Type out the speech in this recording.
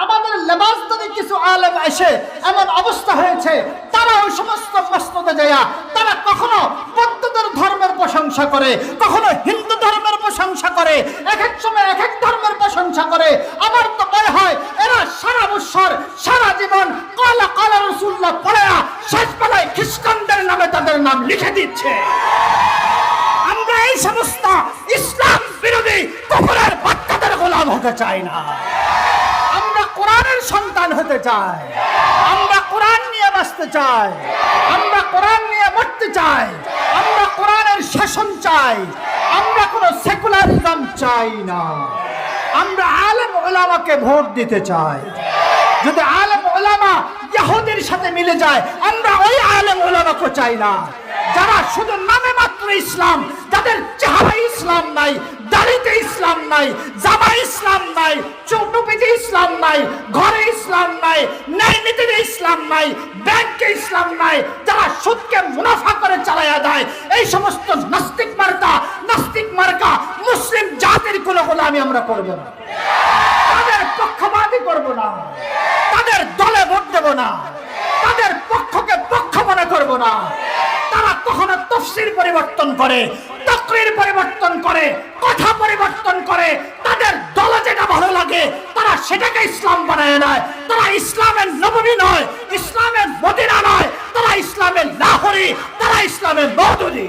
আমাদের লেবাস যদি কিছু আলেম এসে এমন অবস্থা হয়েছে, তারা ওই সমস্ত মসনদে যায়, তারা কখনো বৌদ্ধদের ধর্মের প্রশংসা করে, কখনো হিন্দু ধর্মের প্রশংসা করে, এক এক সময় এক এক ধর্মের প্রশংসা করে। আমার তো মনে হয় এরা সারা বছর সারা জীবন কালা কালা রাসূলুল্লাহ পড়ে শেষ বেলায় খ্রিস্টানদের নামে তাদের নাম লিখে দিচ্ছে। আমরা এই সমস্ত ইসলাম বিরোধী কুফরের বাচ্চাদের গোলাম হতে চাই না। আমরা কোরআনের সন্তান হতে চাই, আমরা কোরআন নিয়ে বাঁচতে চাই, আমরা কোরআন নিয়ে মরতে চাই, আমরা কোরআনের শাসন চাই, আমরা কোনো সেকুলারিজম চাই না। আমরা আলেম উলামাকে ভোট দিতে চাই। যদি আলেম উলামা ইহুদির সাথে মিলে যায়, আমরা ওই আলেম উলামাকে চাই না যারা শুধু নামে মাত্র ইসলাম, যাদের চেহারায় ইসলাম নাই, দাড়িতে ইসলাম নাই, জামা ইসলাম নাই, টুপিতে ইসলাম নাই, ঘরে ইসলাম নাই, ন্যায় নীতিতে ইসলাম নাই, ব্যাংকে ইসলাম নাই, যারা সুদকে মুনাফা করে চালায়া দেয়। এই সমস্ত নাস্তিক মার্কা মুসলিম জাতির কোনো গোলামি আমরা করব না, তাদের পক্ষপাতী করব না, তাদের দলে ভোট দেব না, তাদের পক্ষকে পক্ষ মনে করব না। তারা কখনো তাফসীর পরিবর্তন করে, তাকরীর পরিবর্তন করে, কথা পরিবর্তন করে, তাদের দলে যেটা ভালো লাগে তারা সেটাকে ইসলাম বানায় নেয়। তারা ইসলামের নববী নয়, ইসলামের মদিনা নয়, তারা ইসলামের লাহোরি, তারা ইসলামের মওদুদি।